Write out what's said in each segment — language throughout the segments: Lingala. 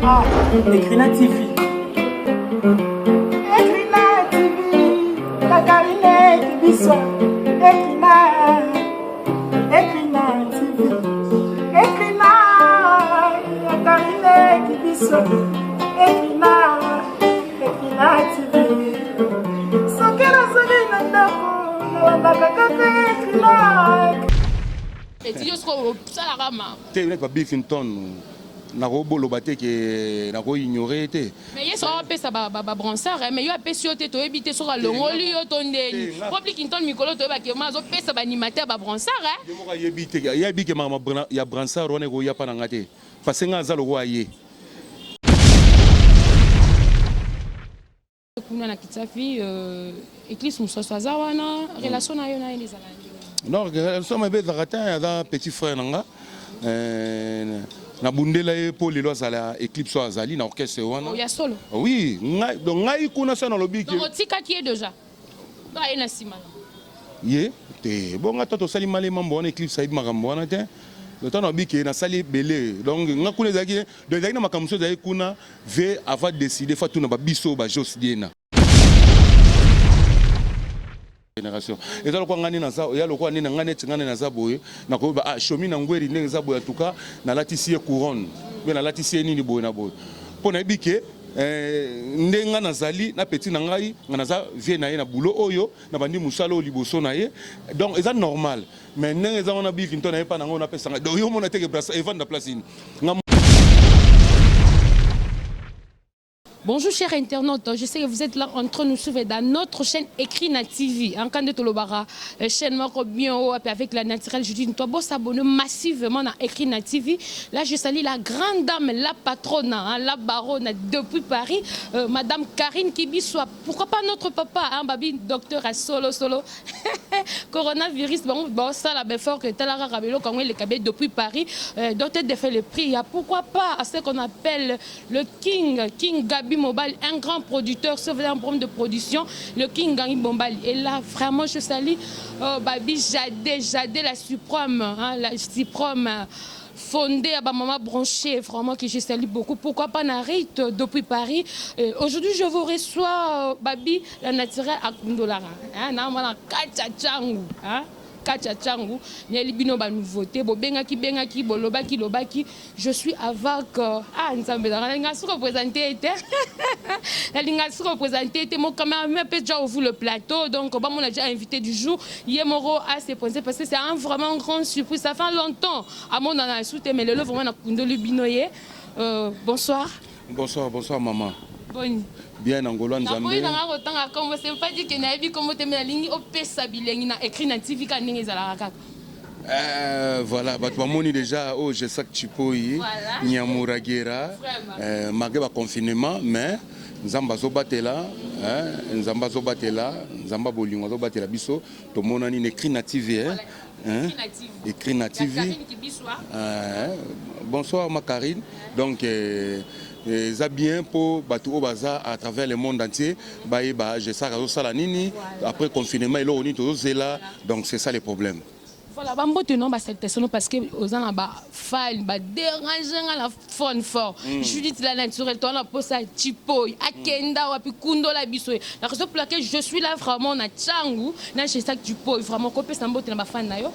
Ah, Ekrina TV. Ekrina TV. La Karine Kibiso. Ekrina. Ekrina TV. Ekrina. La Karine Kibiso. Ekrina. Ekrina TV. Sokera Solina Ndako. Nandaka kaka Ekrina. Et tu dis que ça la rama. Tu es Bill Clinton. Nako bolobate ke nako ignorer te. Mais il y a ça appelle ça bronzard mais il y a appelle sur te to ebité sur longoli yo tondeli. Public Clinton mikolo to ba ke mazo pesa ba animateur ba bronzard hein. Yo mo yebite ya bi ke mama ya bronzard wana ko ya pa na ngate. Parce nga za lo aye. Kuna na Kitafi Eclipse Musosaza wana relation na yo na les alandi. Non, relation ma be zakatin ya petit frère nanga. Na bundela e pour les lois à la Eclipse azali na orchestre wana. Oh ya solo. Oui, donc ngai kuna ça na lobi ke. Donc tika qui est déjà. Ba ena simana. Ye, te bon ngata to sali malé mambo wana Eclipse saïd makambo wana te. Le temps na bi ke na sali belé. Donc nga kuna zaki donc zaki na makamso zaki kuna ve avant décider fa tout na ba biso ba jos diena. Génération. Et ça, ngani na za, ya lokwa ni ngane tingane na za boye, na ko ba shomi na ngweri ndenge za boye en tout cas na latisie couronne. Mais na latisie nini boye na boye. Po na bike ndenga na zali na petit na ngai na za vie na ye na boulot oyo na bandi musalo liboso na ye. Donc c'est normal. Mais ndenge za on a bi kinto na ye pa na ngona pesa. Donc yo mona teke place Evan da place ini. Bonjour chers internautes, je sais que vous êtes là en train de nous suivre dans notre chaîne Ekrina TV. En cas de Tolobara, chaîne Marco bien haut avec la naturelle, je dis toi bon s'abonner massivement à Ekrina TV. Là je salue la grande dame, la patronne, la baronne depuis Paris, Madame Karine Kibiso. Pourquoi pas notre papa, babi docteur à solo. Coronavirus, bon ça la belle fort que Talara Rabelo quand il est cabé depuis Paris, docteur de faire le prix. Pourquoi pas à ce qu'on appelle le King Gabi Mobile, un grand producteur, sauf un problème de production, le King Gabi Mobile. Et là, vraiment, je salue Babi Jadé, la suprême, la suprême fondée à maman branchée, vraiment que je salue beaucoup. Pourquoi pas Narite depuis Paris. Aujourd'hui, je vous reçois Babi, la naturelle à Kundolara. Kachachangu, Nyelibino ba nouveauté, bengaki, lobaki, je suis avec Nzambe la linga se représenter la linga se représenter mon caméraman peut déjà ouvrir le plateau donc on a déjà invité du jour Yemoro à ses points parce que c'est un vraiment grand surprise, ça fait longtemps à mon ana souté mais le vraiment na Kundoli Binoye. Bonsoir Maman. Bonne. Bien Angola Nzambe. Oui, comme c'est pas dit que naïbi comme tu la ligne au pesa bilengi na Ekrina TV ka ningi za la voilà, moni déjà oh je sais que tu peux y Nyamuragera malgré le confinement mais Nzamba zobatela Nzamba zobatela Nzamba bolingo zobatela biso to monani Ekrina TV Ekrina TV. Bonsoir ma Karine. Donc c'est bien pour Batou Baza à travers le monde entier. Je sais que après confinement, il est là. Donc c'est ça le problème. Voilà, parce que aux gens faille, déranger la fun fort. Judith la naturelle, toi la pose à Chipoy, à Kenda, à Kundo la biso. La raison pour laquelle je suis là vraiment na Tchangu, na chez ça Chipoy, vraiment copé sambote na fan na yo.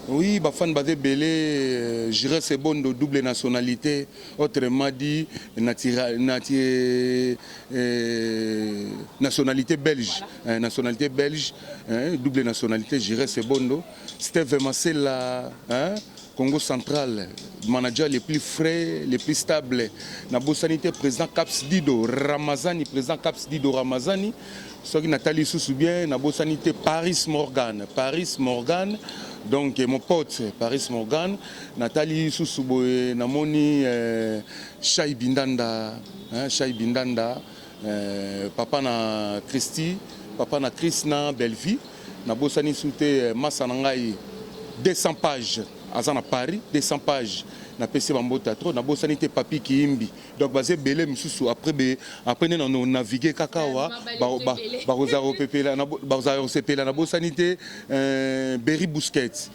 Oui, Bafan Badé Belé, je dirais c'est bon de double nationalité, autrement dit, nationalité belge. Voilà. Nationalité belge, double nationalité, je dirais c'est bon. C'était vraiment la Congo central, manager les plus frais, les plus stables. Nabo sanité, président Caps Dido Ramazani, président Caps Dido Ramazani. Ce qui Nathalie Soussou-bien, Nabo sanité Paris Morgan. Donc mon pote Paris Morgan, Nathalie Soussouboé, Namoni Chai Bindanda, papa na Christy, papa na Krishna Bellevue, Nabosani Souté Massanangai 200 pages, à Paris, 200 pages. Na PC Bambo Teatro, na bosanité papi qui imbi. Donc basé belé msusu après nous naviguer kakawa barozaro pepela na bosanité Berry Busquets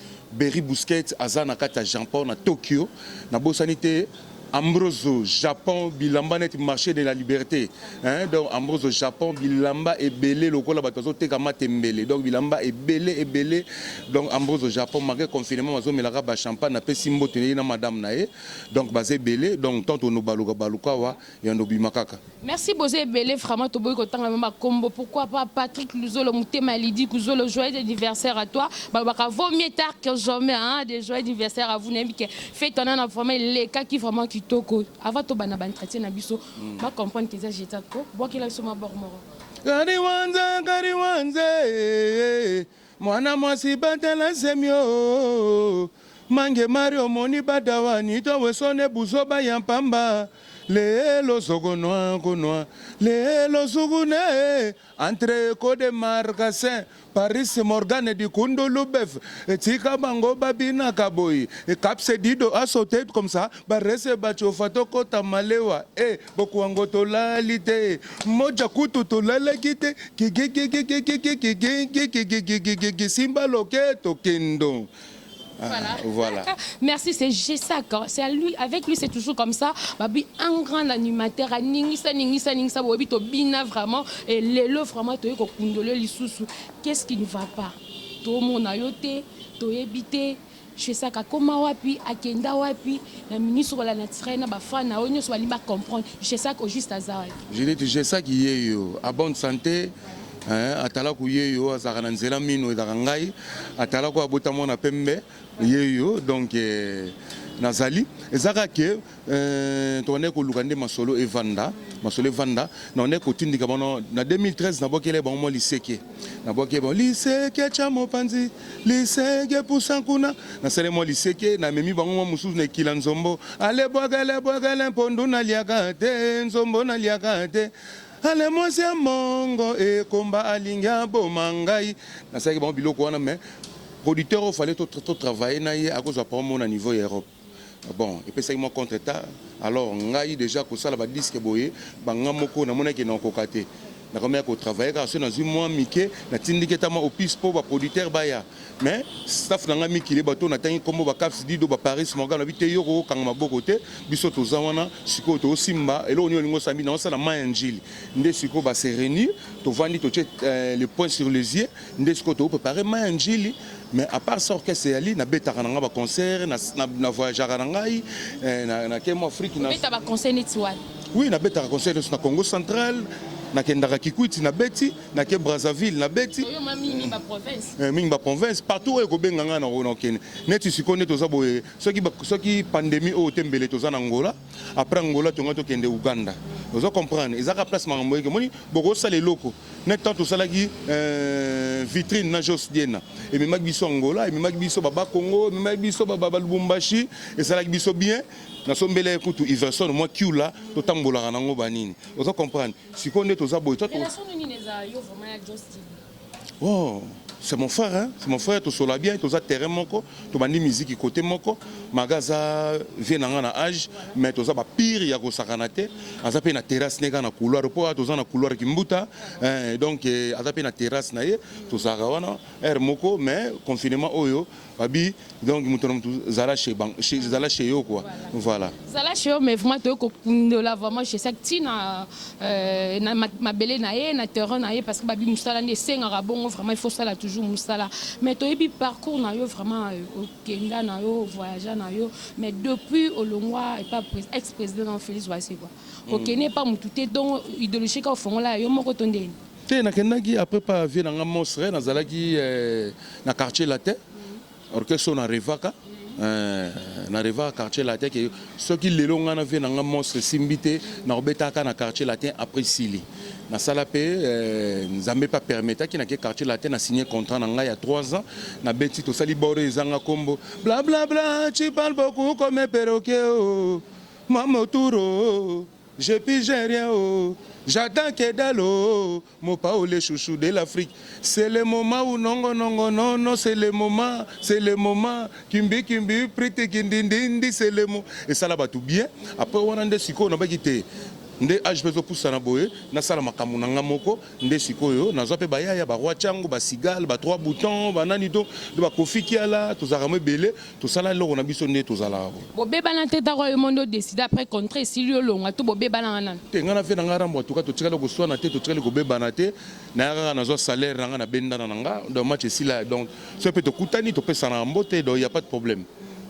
azana kata Jean Paul na Tokyo na bosanité Ambroso Japon bilamba net marché de la liberté, hein, donc Ambroso Japon bilamba et belé lokola batozo te kama tembele, donc bilamba et belé, donc Ambroso Japon marqué confinement mazo melaka ba champagne na pe simbo tenir na madame nae, donc basé belé, donc tant on baluka wa et on makaka. Merci Bosé Belé, vraiment Toboy Kotanga Mama Combo. Pourquoi pas Patrick Luzolo Moutema Lidi Kuzolo, joyeux anniversaire à toi. Babaka vaut mieux tard que jamais, hein, des joyeux anniversaire à vous. Faites ton an vraiment les cas qui vraiment qui toko. Avant to bana entretien na biso, ma comprendre que ça j'étais ko. Bois qu'il a sur ma bormoro. Kariwanze, mwana mwasi batela semio. Mange Mario moni badawani to wesone buzoba yampamba. Lelo sogonoa, lelo sugune, entre code marcasin, Paris Morgane du Kundo Loubef, et Tika Bango Babina Kaboy, et Capse Dido a sauté comme ça, Barese Bacho Fatoko Tamalewa, et Bokuango Tolalite, Moja Kutu Tolalagite, qui Simba Loketo Kendo. Voilà. Merci, c'est Gessac. C'est à lui, avec lui, c'est toujours comme ça. Babi, un grand animateur, Ningisa, Wabito Bina, vraiment. Et Lelo, vraiment, qu'est-ce qui ne va pas? Tout mon ayote, tout habité. Gessac, à Koma Wapi, à Kenda Wapi, la ministre de la Nature, na bafana, on soit libre comprendre. Gessac, au juste hasard. Je dis, Gessac, il est à bonne santé. Atala ku yeyo azaka na nzela mino ezaka ngai atala ku abota mona pembe yeyo donc nazali ezaka ke toné ko lukande masolo evanda na on est ko tindika bono na 2013 na bokele bon mo liseke na bokele bon liseke chamo panzi liseke pusankuna na sele mo liseke na memi bango mususu na kila nzombo ale bogale pondu na liaka te nzombo na liaka te. Ale mwasi ya mongo e komba alinga bomangai na saki bon biloko wana mais producteur il fallait tout travailler na ye à cause de promo na niveau Europe. Bon et puis ça moi contre état alors ngai déjà ko sala ba disque boye banga moko na mona ke na kokate na combien ko travailler car dans un mois miké na tindike tama opis po ba producteur baya mais staff na ngami ki le bato na tangi kombo ba Caps Dido ba Paris Morgan na bité yoko kanga maboko te biso to zawana siko to simba elo ni olingo sambi na sala manjili nde siko ba se réunir to vandi to les points sur les yeux nde siko to préparer manjili. Mais à part ça, orchestre ali na betaka na ba concert na voyager na ngai na Kemo Afrique na betaka concert netwal. Oui, na betaka concert na Congo central na kendaka Kikwiti na beti na ke Brazzaville na beti. Yo mami ba province. Mingi ba province partout ko benganga na rona ken. Neti sikone to zaboye soki pandémie o tembele to za na Angola après Angola to ngato kende Uganda. Vous comprenez, ils ont place mamboye que moni boko sale loko. Net tant to salaki vitrine na Jos Diena. Et mi magbiso Angola, et mi magbiso baba Congo, mi magbiso baba Lubumbashi et salaki biso bien. Na sombele kutu Iverson moi kiula to tambola nango banini. Vous comprenez, sikone to zaboye to. Oh, c'est mon frère, hein? C'est mon frère, tout cela bien, tout ça terrain moko, tout bandi musique côté moko, magaza vient na âge, mais tout ça ba pire ya ko sakanate, azape na terrasse nega na couloir po, tout ça na couloir kimbuta, donc azape na terrasse na ye, tout ça wana, moko, mais confinement oyo, babi, donc mutonom zala chez yo quoi, voilà. Zala chez yo, mais vraiment to ko kundola vraiment chez ça tina na ma belé na ye, na terrain na ye parce que babi musala ne senga bongo vraiment il faut ça là toujours musala mais to ebi parcours na yo vraiment au Kenya na yo voyager na yo mais depuis Olongwa et pas ex-président Félix Ouassi quoi au Kenya pas mututé donc idéologique au fond là yo moko tondeni te na kendaki après pas vie na monstre na zalaki na quartier latin orchestre na revaka na reva quartier latin que ceux qui lelo ngana vie na monstre simbité na obetaka na quartier latin après Sili na salapé nzambe pas permettre qui na quartier latin a signé contrat na ngai il y a 3 ans na beti to sali bore ezanga kombo bla bla bla tu parles beaucoup comme un perroquet oh maman touro je pige rien oh j'attends que dalo mon pao les chouchous de l'Afrique c'est le moment où non c'est le moment kimbi prite kindindi c'est le moment et ça là-bas tout bien après on a des siko on a pas quitté nde age peso poussa na boye na sala makambo na nga moko nde sikoyo nazwa pe bayaya ba roi chango ba sigal ba trois boutons ba nani to ba kofi kiala to zara mo belé to sala loko na biso nde to zala bo beba na teta ko mondo décide après contrat silio longa to bo beba na ngana te ngana fe na ngara mbo to ka to tikala ko so na te to tikala ko beba na te na ngara nazwa salaire na nga na benda na nga donc match sila donc so pe to kutani to pesa na mbote donc il y a pas de problème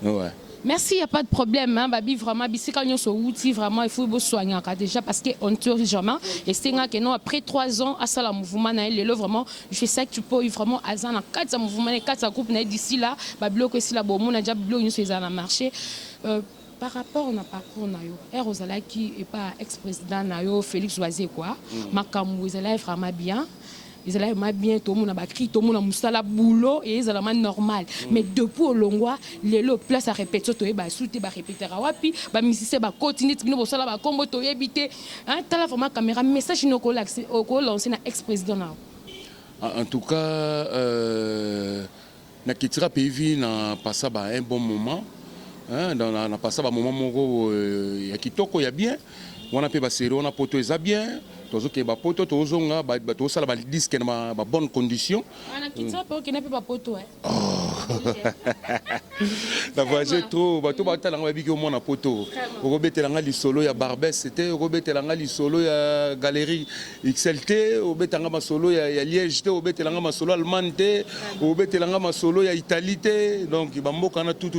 ouais. Merci, il n'y a pas de problème. Hein, Babi, vraiment, si quand on se outil, vraiment, il faut vous soigner déjà parce qu'on ne jamais. Et c'est que non, après 3 ans, à ça, le mouvement, vraiment, je sais que tu peux vraiment, à ça, 4 mouvements, 4 groupes, d'ici là, Babi, que si la bonne, on a déjà bloqué, nous sommes en marché. Par rapport à parcours, Rosala qui n'est pas ex-président, Félix Oisé, quoi, Makamou, ils allaient vraiment bien. Ils allaient bien, tout le monde a crié, tout le monde a moussala boulot et ils allaient normal. Mais depuis au Longwa, les lots place à répéter, tu es sous tes répéter à wapi, bah musicien bah continuer, tu nous sala bah combo tu habité, hein, t'as la vraiment caméra message nous collaxé au col lancé na ex-président là. En tout cas, na kitira pays na passé un bon moment, hein, dans na passé un moment moko ya kitoko ya bien, on a pe ba série, on a poto eza bien. Tozoke ba poto tozonga ba tosala ba disque na ba bonne condition. Ana kitsa pe okina pe ba poto La voyage trop bato ba tala nga biki au moins na poto. Okobetela nga lisolo ya Barbès c'était okobetela nga lisolo ya Galerie XLT, obetanga ma solo ya Liège, obetela nga ma solo Allemagne, obetela nga ma solo ya Italie donc ba mboka na tout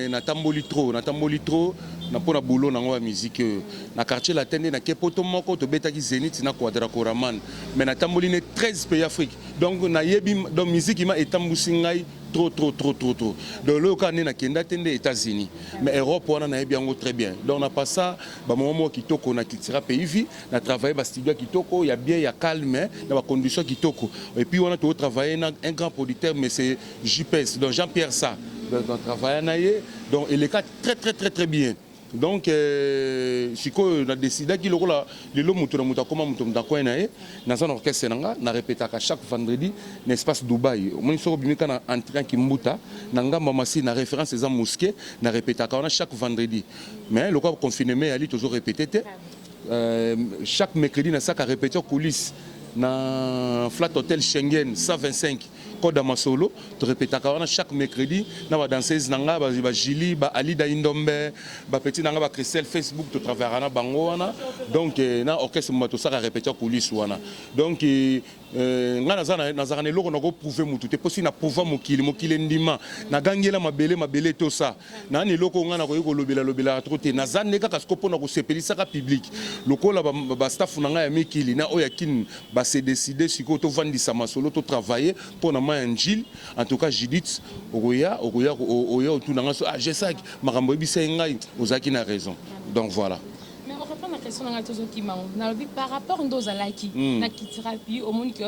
na tamboli trop na pona boulot na ngwa musique na quartier latin na kepoto moko to betaki Zénith na Quadra Koraman mais na tamboli ne 13 pays Afrique donc na yebi donc musique ma etambusi ngai trop donc le cas na kenda tende États-Unis mais Europe on a bien très bien donc on a pas ça ba moment kitoko na kitira pays vi na travailler ba studio kitoko il y a bien il y a calme dans ba condition kitoko et puis on a tout travailler na un grand producteur mais c'est JPS donc Jean-Pierre ça donc travailler na donc il est très bien. Donc, si on a décidé qu'il y a des orchestre, on répète chaque vendredi dans l'espace Dubaï. On a un train qui mouta, on a référence à mosquée, on répète chaque vendredi. Mais le confinement, il toujours répété. Chaque mercredi, on a répété aux coulisses. Dans Flat Hotel Schengen 125 Code Masolo, tu répètes chaque mercredi, na ba danseuse nanga ba Jili, ba Ali Daindombe, ba petit nanga ba Christelle Facebook tu travailles na bango wana. Donc na orchestre mato ça répéter coulisses wana. Donc nga nazana ne loko nako prouver mutu te possible na pouvoir mokili ndima na gangela mabele to ça. Na ne loko nga na ko lobela trop te nazane kaka skopo na ko sepelisa ka public. Lokola ba staff nanga ya mikili na oyakin ba se décider si ko to vandi sa masolo to travailler pour na Angile, en tout cas Judith Oya tout nanga so je sais makambo ebisa ngai ozaki na raison donc voilà. Mais on reprend la question dans qui m'a par rapport aux alaki na kitirapi au monde que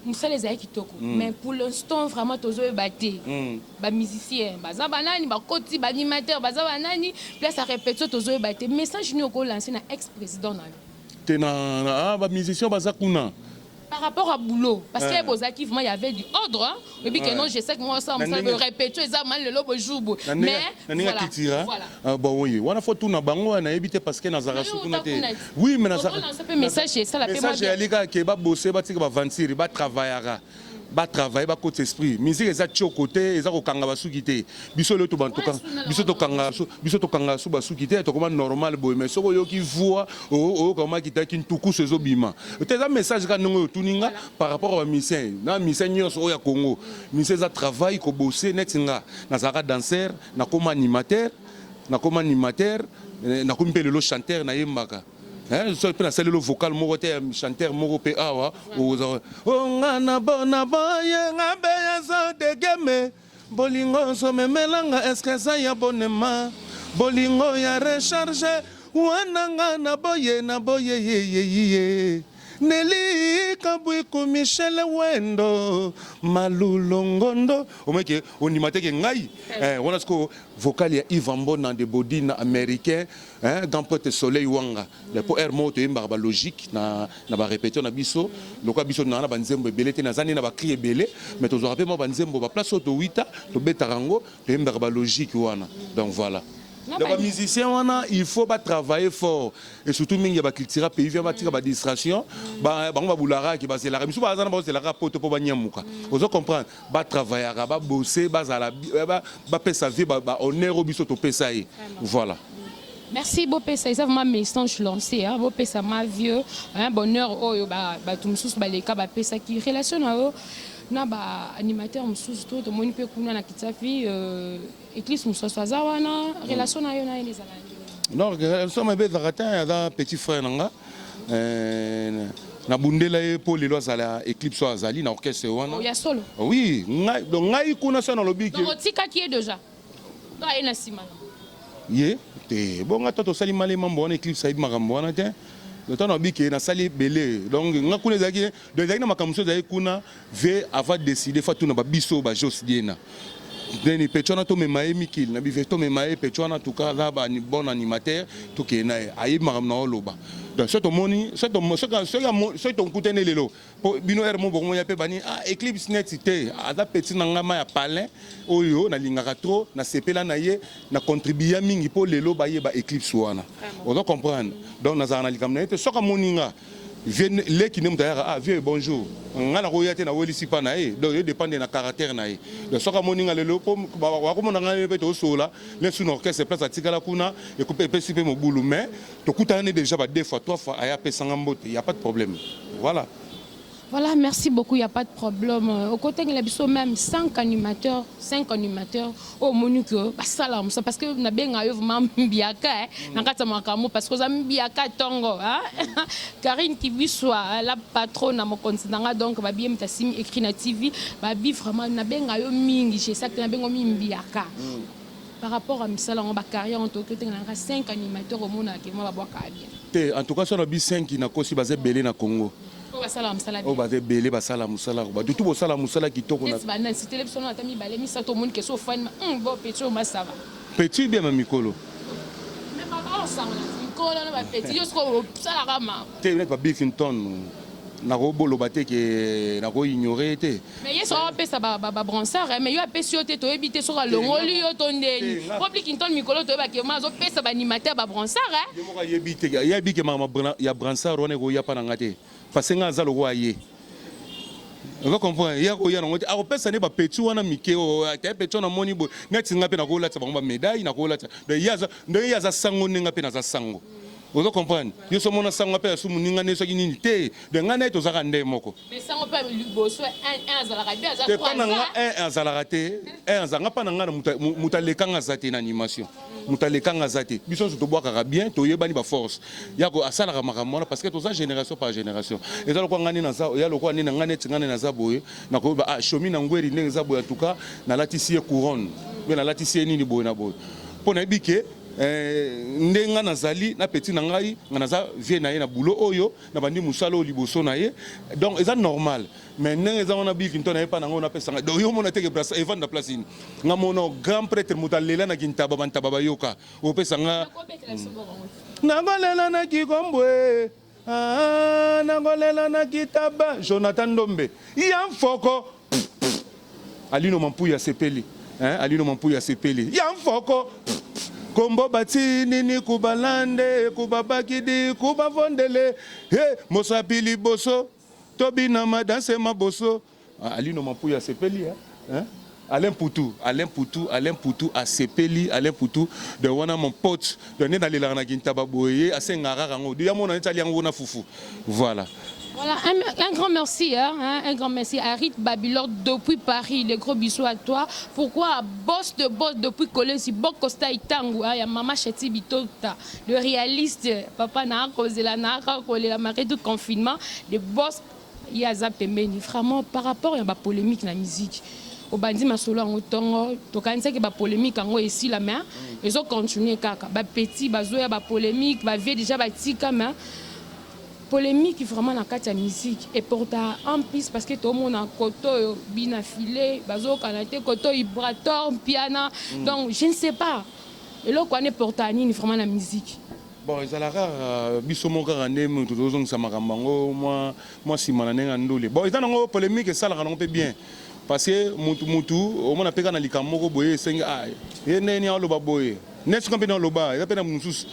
nous sommes les alaki toko mais pour l'instant vraiment tozo batté ba musicien baza banani ba koti ba animateur baza banani place à répétition tozo batté message ni ko lancer na ex-président na tena ba musicien baza kuna. Par rapport à boulot, parce que Bozaki, il y avait du ordre, et puis que non, je sais que moi, ça me répète, ça mal le lobe jour. Mais voilà. Bon oui, on a fait tout na bango, on a évité parce que Nazara oui, mais Nazara. Message c'est ça la paix. Message est les gars qui va bosser, va tirer, va vendre, va travailler. Ba travailler ba côté esprit musique eza tio côté eza ko kanga basukité biso le to bantoka biso to kanga su basukité to comme normal boy mais soko yo ki voix o comment ki ta ki ntuku sezo bima te za message ka nongo tuninga par rapport à musicien na musicien nyonso ya Congo musicien za travail ko bosser netinga na zaka danseur na comme animateur na comme le chanteur na yembaka. So pe na sali le vocal moko te chanteur moko pe awa ngana bona boye ngabe ya so de game bolingo so memelanga eske ça ya bonema bolingo ya recharge wana ngana boye na boye ye Nelly Kabuiku Michel Wendo Malulongondo omeke onimate ke ngai on a ce vocal ya Yvan Bona de Bodine américain Gampote Soleil Wanga le po air moto imba ba logique na ba répéter na biso loka biso na ba nzembo belete na zani na ba crier belé mais to rappelle mo ba nzembo ba place auto 8 to betarango to imba ba logique wana donc voilà. Les musiciens, il faut travailler fort. Et surtout, il y a des culture pays, il y a des distractions. On va boulara qui va se la remise. C'est la rapote pour Banyamouka. Vous comprenez? Va travailler, va bosser, va faire sa vie, va honneur au biseau au Pessaï. Voilà. Merci beaucoup, ça vraiment message lancé hein beaucoup ça ma vieux un bonheur oh ba tout mususu ba leka ba pesa qui relation na ba animateur mususu to moni pe kuna na kitafi Eclipse mususu azawana relation na yo na les alandi non relation ma be zakatin ya petit frère nanga na bundela e pour les lois à la Eclipse azali na orchestre wana ya solo oui donc ngai kuna ça na lobi donc tika qui est déjà do ena simana ye te bon toto sali malé mambo on Eclipse saïd makambo wana te le temps na na sali belé donc nga kuna zaki de zaki na makamso zaki kuna ve avant décider fa tout na biso ba jos diena deni petona to me maé mikil na bive to me maé petona tout cas là ba ni bon animateur to ke na ayi makam na oloba donc ce moni ce ton kutene lelo bino er mo bongo ya pe bani Eclipse net cité ada petit na ngama ya palin oyo na lingaka trop na sepela na ye na contribuer mingi po lelo ba ye ba Eclipse wana on doit comprendre donc na zana likam na te soka moninga vienne les qui n'aiment d'ailleurs vieux bonjour on a la royauté na welisi pa na e donc il dépend de na caractère na e de soka moninga lelo po wa ko monanga pe to sola les sous orchestre place atikala kuna et couper pe mo boulou mais to kutane déjà ba deux fois trois fois aya pe sangambote il y a pas de problème voilà. Voilà, merci beaucoup, il n'y a pas de problème. Au côté de la même 5 animateurs au Monique, parce que nous avons vraiment Mbiaka, parce que nous avons Mbiaka Tongo. Karine qui vit soit la patronne à mon continent, donc va bien écrit na TV, va vraiment nous avons mingi chez ça que nous avons Mbiaka. Par rapport à Missala, on va carrière en tout cas, il y a 5 animateurs au monde qui vont boire bien. En tout cas, on a 5 qui n'ont basé belé na Congo. Oh bah c'est belé basala musala bah tout basala musala qui tourne. C'est télévision na tami balemi ça tout le monde qui sont fan bon petit au ça va. Petit bien Mikolo. Mais pas ensemble Mikolo na petit yo so ça la rama. Tu es pas Billington na robo lobate que na ko ignorer té. Mais ils sont appelés ça ba bransard mais yo appelé sur té to éviter sur le ngoli yo tondeli. Pour Billington Mikolo to ba ke ma zo pesa ba animateur ba bransard hein. Yo mo ya bité ya bi ke ma ya bransard on ko ya pa na ngate. Parce que nous avons voyé. Vous comprenez? Il y a un personne qui a petit ou un mikeo, un petit na moni bo. Net singa pe na kola tsa ba médaille na kola tsa. De yaza sango ninga pe na za sango. Vous comprenez? Yo so mona sango pe su muninga ne so kinini te. De ngana to zaka nde moko. Mais sango pe liboso un azala bien za trois. Te pana un azala raté, un azanga pana ngana mutalekanga zate na animation. Mutalekanga zate. Biso so to boaka bien, to yebani ba force. Yako asala makamona parce que to za génération par génération. Et ça lokwa ngani na za, ya lokwa ni ngane tsingane na za boye. Na ko ba shomi na ngweri ndenge za boye en tout cas na latisie couronne. Mais na latisie nini boye na boye. Pona bike ndenga nazali na petit na ngai nganaza vie na ye na boulot oyo na bandi musalo liboso na ye donc c'est normal mais ndenga za wana bi kinto na ye pa na ngona pesa donc yo mona teke place Evan na place ini ngamono grand prêtre mutalela na kintaba bantaba bayoka o pesa nga nagolela na kikombwe nagolela na kitaba Jonathan Ndombe yamfoko Alino Mampuya sepeli hein Alino Mampuya sepeli yamfoko Kombo batini ni kubalande kubabakidi kubavondele mosapili boso tobina madanse maboso Alino Mampuya sepeli hein Alain Poutou a sepeli Alain Poutou de wana mon pote de né dans les lana gintaba boye asengara rango de yamona ntali yango na fufu voilà. Voilà, un grand merci, un grand merci à Rit Babylor depuis Paris, les gros bisous à toi. Pourquoi boss depuis Colensi, Bokosta Itangu, il y a Maman Cheti Bitota, le réaliste, papa n'a causé la marée de confinement, le boss Yaza Pemeni. Vraiment, par rapport à la polémique dans la musique, au bandi masolo en autant, to kanisa que la polémique en haut ici la main, ils ont continué kaka, petit, bazoya, polémique, vieux déjà, tika main. Polémique vraiment dans la musique et pourtant en plus parce que tout le monde a koto bina filé bazo kanate koto vibrator piano donc je ne sais pas et là quoi n'est pourtant ni vraiment la musique bon ils ala rare biso mon garande mu to zong samakambango moi si mananenga ndole bon ils ont polémique ça la rend bien parce que mutu au monde apeka na likamoko boye senga ye neni alo baboye N'est-ce qu'on peut dans le bas, il y a pas de sous,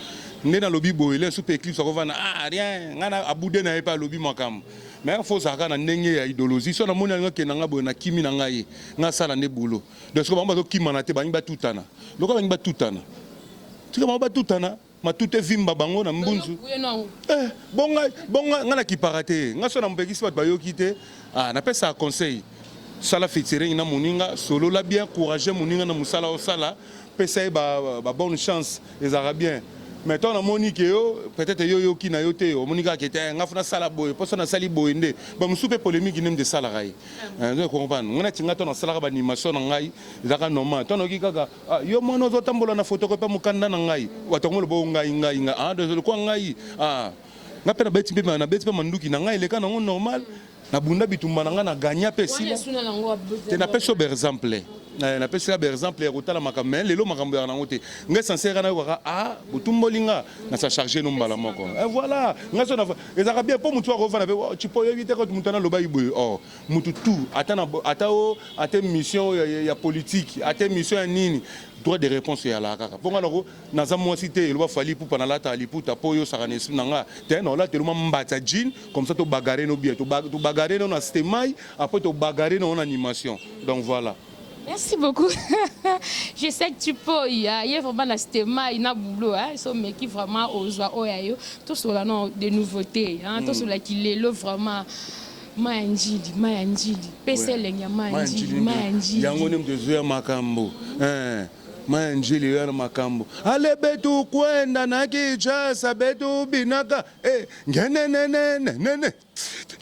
né dans le bibo, il est sous éclipse, on va rien, on a aboudé n'a pas le bimakam. Mais il faut savoir qu'on a une idéologie. Si on a mon ami qui est na kimi na ngai, na sala ne boulot. Donc on va qui manate ba ngba tutana. Donc on va tutana. Tu vas ba tutana, ma tout est vimba bango na mbunzu. Bon ngana ki paraté. Nga so na mbeki si ba yo kité. Ah, na pesa conseil. Sala featuring na moninga solo la bien courager moninga na musala o sala. Pesa ba bonne chance les arabiens. Mais toi, peut-être yo qui na yote, monika qui était un afna sala boy, parce na sali boy ndé. Ba musupe polémique nem de salarié. Vous comprenez? On a tinga ton sala ba animation ngai, zaka normal. Ton oki kaka, yo mono zo tambola na photo ko pa mukanda na ngai. Watongo lo bo ngai. Ah, de ko ngai. Ah. Na pena beti pe na beti pe manduki na ngai le kana normal. Na bunda bitumba na nga na gagna pesi. Te na peso par exemple. Na pesa par exemple rotala makamel lelo makambo ya nangote nga sincère na ko ah butumbolinga na sa charger no mbala moko et voilà nga so na les arabiens pour mutu ko vana tu peux éviter que mutu na loba iboy oh mutu tout ata mission ya politique ata mission ya nini droit de réponse ya la kaka ponga loko na za moi cité il va falloir pour pendant la taliputa po yo sakane nanga te non là tellement mbata jean comme ça to bagarrer no bien to bagarrer no na stemai après to bagarrer no en animation donc voilà. Merci beaucoup. Je sais que tu peux. Il y a vraiment la stéma, il y a boulot. Ils sont qui vraiment aux oyayo. Tout cela non des nouveautés. Tout cela qui est là vraiment. Mayanjili. Pese lenya Mayanjili. Yango nem de zoya makambo. Mayanjili yana makambo. Ale betu kwenda na kichasa betu binaka. Ngenenenenene.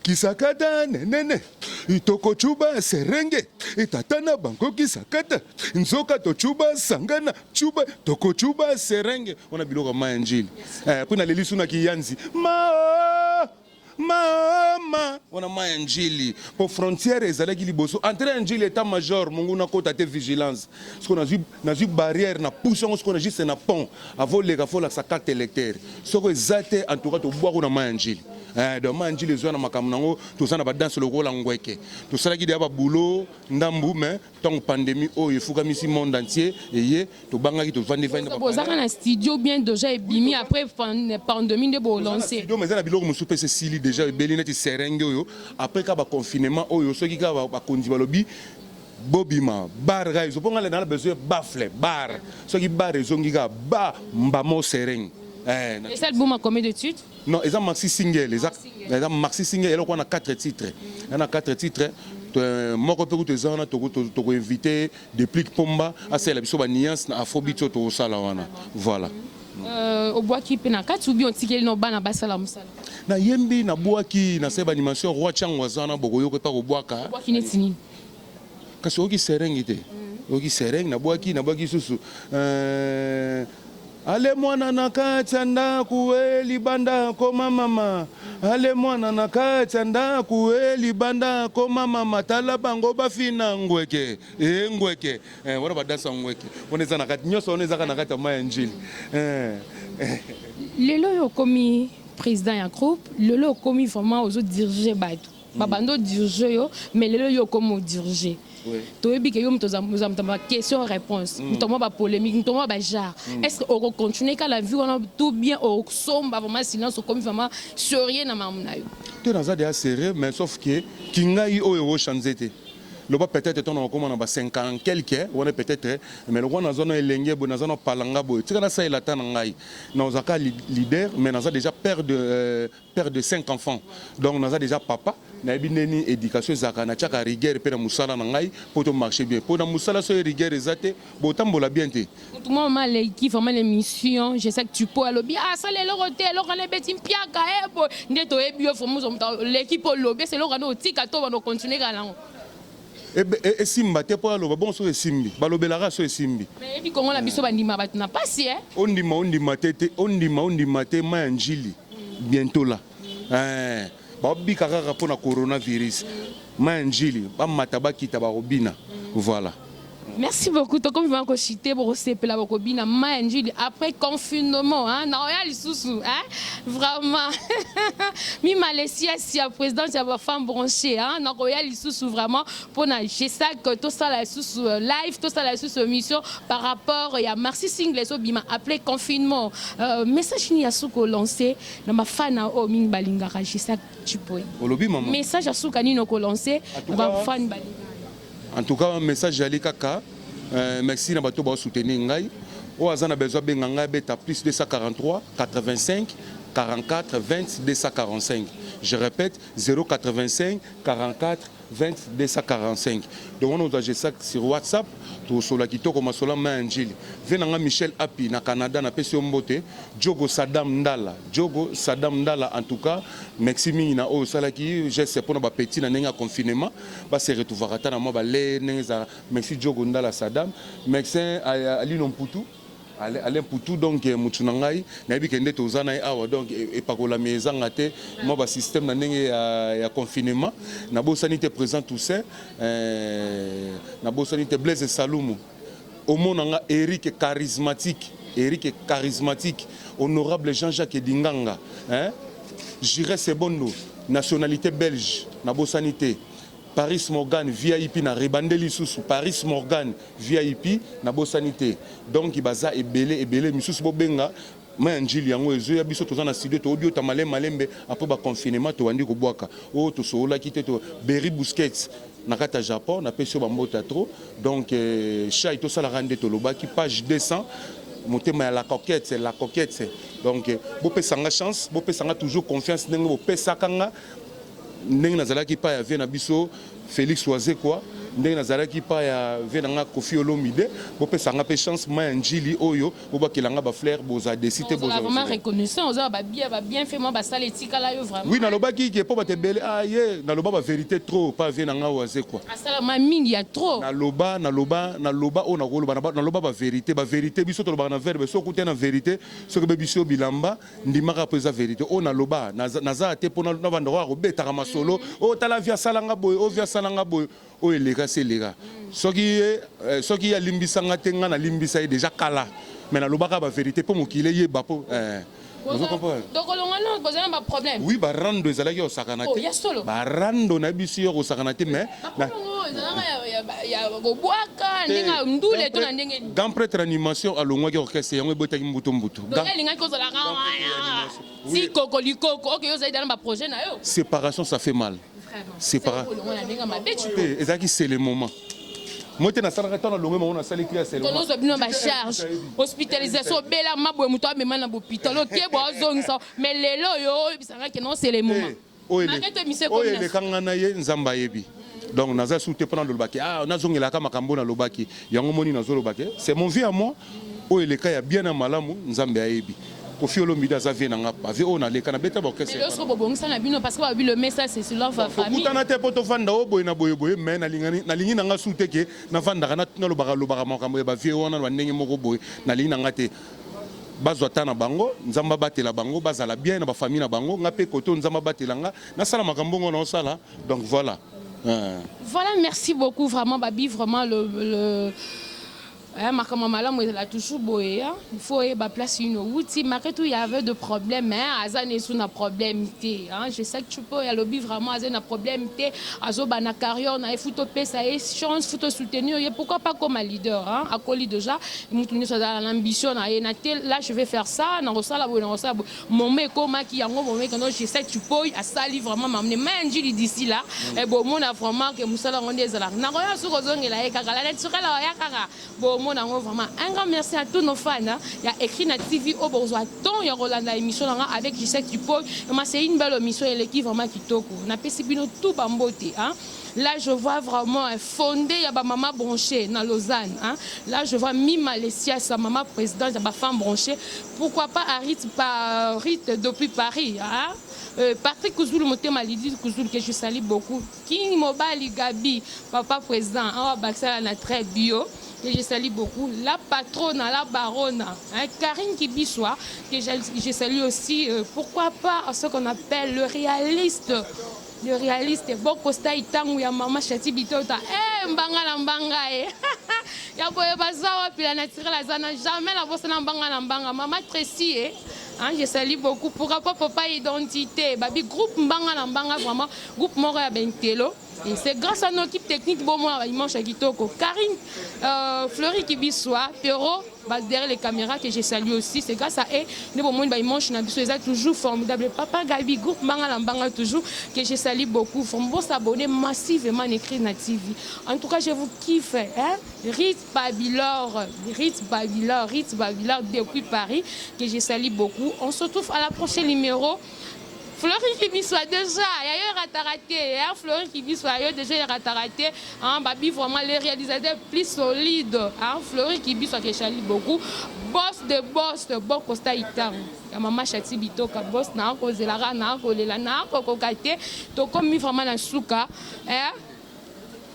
Kisakata nene. Itoko chuba serenge. Itatana banko kisakata. Nzoka to chuba sangana. Chuba toko chuba serenge. Ona biloka Mayanjili. Puna lelisu na kiyanzi. Mama, on a Mayanjili. Pour frontière, ils allaient qu'ils bossent. Entre Anjili état-major, mon gars, côté de vigilance. Ce qu'on a vu barrière, na pousse, ce qu'on a juste un pont. Avant les gars, faut la sa carte électeur. Ce qu'on a été entouré de boire on a Mayanjili. De Mayanjili, les gens na makamnango, tout ça na ba dans le rôle angweke. Tout ça qui dit ba boulot, ndambu, mais tant pandémie, oh, il faut que ici monde entier, et tout banga qui tout vendre. Vous avez un studio bien déjà bimi après pandémie de beau lancer. Studio, mais ça biloko musupe c'est sili déjà belineti serenge oyo après ka ba confinement oyo ceux qui ka ba kondi balobi bobima bar ga ils ont pas besoin bafle bar ceux qui bar ils ont ka ba mbamo sereng et ça boum a combien d'études? Non, ils ont maxi single, ils ont maxi single et là on a 4 titres. On a 4 titres. Moi quand tu es là tu invité depuis Pomba à c'est la biso ba nuance na afrobeat to sala wana. Voilà. Au bois qui pena 4 ou bien ticket no bana basala musala. Na yembi na bois qui na seba animation roi changwa zana bogoyo ko pa ko bois ka. Bois qui netini. Kasi oki serengite. Oki sereng na bois qui susu. Ale mwana nakati ndaku libanda koma mama. Ale mwana nakati ndaku libanda koma mama. Tala bango bafina ngweke. Ngweke. Wana badasa ngweke. Oneza nakati nyoso oneza nakati Mayanjili. Lelo yo komi président ya groupe, lelo komi vraiment aux autres diriger bato. Babando diriger yo, mais lelo yo komo diriger. Tu as dit que nous avons question réponse, nous avons polémique, nous avons genre. Est-ce qu'on continue quand la vie on a tout bien au sombre vraiment silence comme vraiment sérieux na mamunayo. Tu es dans ça déjà sérieux mais sauf que kingai o euro chanzete. Le bas peut-être on a comme on a 5 ans quelques on est peut-être mais le roi dans zone elenge bo dans zone palanga bo. Tu as ça il attend ngai. Nous avons leader mais nous avons déjà père de 5 enfants. Donc nous avons déjà papa na bineni éducation zakana chaka rigueur pe na musala na ngai pour to marcher bien pour na musala so rigueur ezate bo tambola bien te tout le monde mal qui vraiment l'émission je sais que tu peux lobby ah ça les roté alors on est betim piaka ebo ndeto ebio fomu l'équipe lobby c'est loro no tika to va continuer galango et simba te pour loba bon so simbi balobelaka so simbi mais ebi kongo la biso bandima bat na pas ondima te Mayanjili bientôt là babi kaka pour na coronavirus Mayanjili ba mataba kita ba robina voilà Merci beaucoup. Comme je vais citer pour sepela bokobina manjili après confinement hein na oya lisusu hein vraiment mi Malaysia si a président ya ba femme branchée hein na oya lisusu vraiment pour na je sais que tout ça la lisusu live tout ça la lisusu mission par rapport ya merci single so bima après confinement message ni ya suko lancé na ma fan o ming balinga je sais tu peux message ya suka ni no ko lancé ba fan balinga. En tout cas, un message à l'Ikaka. Merci à bateau pour soutenir Ngai. Au hasard, besoin de Ngai beta plus 243 85 44 20 245. Je répète 085 44 20 245. Donc on a ça sur WhatsApp. Tout sur la Kito comme sur la main Angile. Venanga Michel Api na Canada na PC Mbote. Djogo Saddam Ndala. Djogo Saddam Ndala en tout cas. Merci mina o salaki. Je sais pour na ba petit na nenga confinement. Ba se retrouver ata na mo ba le nenga. Merci Djogo Ndala Saddam. Merci Ali Nomputu. Alain Poutou donc mutunangai na bi kende tozana awa donc et pakola mezanga te moi ba système na ndenge ya confinement na bo sanité présent tout ça na bo sanité Blaise Salumu au monanga Eric charismatique honorable Jean-Jacques Dinganga hein J'irai Sebondo nationalité belge na bo sanité Paris Morgan VIP na rebandeli susu Paris Morgan VIP na bo sanité donc ibaza ebele misusu bobenga ma njili yango ezo ya biso tozana studio to audio ta malembe après ba confinement to wandi ko bwaka o to sola kite to Berry Busquets na kata Japon na peso ba mbota trop donc chat to sala rande to lobaki page 200 motema ya la coquette donc bo pesanga chance bo pesanga toujours confiance ndenge bo pesakanga ndenge nazalaki pa ya vena biso Félix Oise quoi ndenge nazalaki pa ya vena Kofi Olomide bo pesanga pe chance ma njili oyo bo bakelanga ba fleur boza décité boza vraiment reconnaissant oza ba bien fait moi ba sala etika la yo vraiment oui na lobaki ke po batebele ye na loba ba vérité trop pas vena Oise quoi asala ma mingi ya trop na loba o na koloba na loba ba vérité biso to loba na verbe so kuté na vérité so ke biso bilamba ndimaka pesa vérité o na loba naza te pona na bandora ko betaka masolo o tala via salanga boy o via salanga boy o eleka seleka soki ya limbisanga te nga na limbisa déjà kala mais na lobaka ba vérité po mokile ye bapo donc on a besoin d'un problème oui ba rando ezalaki o sakana te ba rando na biso yo ko sakana te mais grand prêtre animation alongwaki orchestre yango ebotaki mbuto séparation ça fait mal c'est le moment. Moi, je suis charge. Hospitalisation, mais c'est le moment. Donc, naza souté pendant le bac. Ah, on a zongé la makambo na lobaki. Yango moni na zolobaki. C'est mon vie à moi. Oh, il est cas bien à malamu, nzambe ayebi. Kofi Olomide azavi na ngapa. Ave on a les canabeta borkese. Mais lorsque bobongisa na bino parce que le message c'est sur leur famille. Kutana te poto fanda o boy na boy mais na lingi na nga souté ke na fanda kana na lobaka makambo ba vie wana ndenge moko boy na lingi na ngate. Bazwata na bango nzamba batela bango bazala bien na ba famille na bango ngape koto nzamba batela nga na sala makambo ngona osala donc voilà. Voilà, merci beaucoup vraiment Babi, vraiment le ma maman elle a toujours boé il faut y place une outil malgré tout il y avait de problèmes hein azan est sous un problème hein je sais que tu peux y a lobby vraiment azan un problème azo bana carrière na foot pesa et chance foot soutenir et pourquoi pas comme un leader hein à coller déjà mutunyo ça dans l'ambition na là je vais faire ça na rosala mon mec comme qui yango mon mec je sais que tu peux à sali vraiment m'amener manji d'ici là et bon mon a vraiment que musala ngondé zala na roya sur ozongela e kaka la naturel ya kaka bon vraiment un grand merci à tous nos fans. Il y a écrit na TV au besoin tant il y a Rolanda émission avec je sais que tu peux. C'est une belle émission et l'équipe vraiment qui toque. On a pesibino tout bamboté hein. Là je vois vraiment fondé il y a ma maman branchée dans Lausanne hein. Là je vois Mi Malaysia sa maman présidente ma femme branchée. Pourquoi pas Rite depuis Paris hein. Patrick Kouzoul Motema Lydie Kouzoul que je salue beaucoup. King Mobali Gabi papa président hein Baxala na très bio. Que je salue beaucoup, la patronne, la baronne, hein, Karine Kibiswa, que je salue aussi, pourquoi pas ce qu'on appelle le réaliste. Le réaliste, bon Costa Itangu, ya maman Chati Bitota, mbanga na mbanga, ya koyeba za wapi la naturel aza na jamais la bosse na mbanga mama Tracy hein, je salue beaucoup pour rapport papa identité babi groupe mbanga na mbanga vraiment groupe moko ya bentelo. Et c'est grâce à nos équipes techniques, bon moi, Dimanche à Kitoko, Karine, Fleury Kibiswa, Perro, derrière les caméras que j'ai salué aussi, c'est grâce à eux, nous bon moi, Dimanche Nabiso, ils toujours formidable. Papa Gabi, groupe Manga toujours, que j'ai salué beaucoup. Faut me s'abonner massivement à écrit na TV. En tout cas, je vous kiffe, hein? Ritz Babylor depuis Paris, que j'ai salué beaucoup. On se retrouve à la prochaine numéro. Fleury Kibiswa déjà, il y a rataraté, hein? Fleury Kibiswa déjà rataraté, hein? Babi vraiment les réalisateurs plus solides, hein? Fleury Kibiswa qui chalit beaucoup, boss, bon Costa Itam, maman Chati Bitoka, boss na ko zelara na ko lela na ko kokate, to comme vraiment na souka, hein?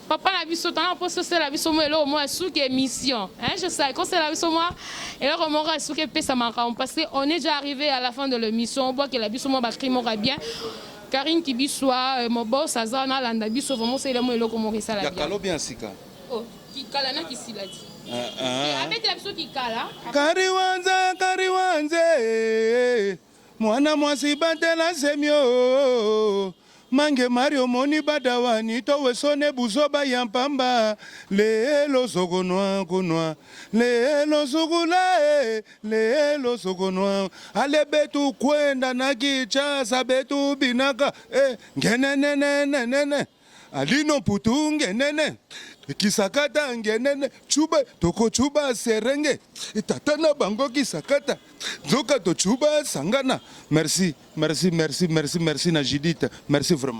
Papa n'a vu ce temps pour se faire la vie sur moi et là au moins sous émission. Hein, je sais quand c'est la vie sur moi et là au moins sous que ça manque parce qu'on est déjà arrivé à la fin de l'émission. On voit que la vie sur moi va crier bien. Karine Kibiswa, mon boss Azana Landa Biso vraiment c'est le mot et là comment ça la bien. Yakalo bien sika. Oh, qui kalana qui s'il a dit. Avec la personne qui kala. Kariwanze mwana mwasi batela semio mange Mario moni badawani towe sone buzoba yampamba lelo sogonwa lelo sogonwa ale betu kwenda na kichasa betu binaka ngenene alino putu ngenene kisakata ngenene chuba toko chuba serenge tatana bango kisakata zoka to chuba sangana merci na Judith merci vraiment.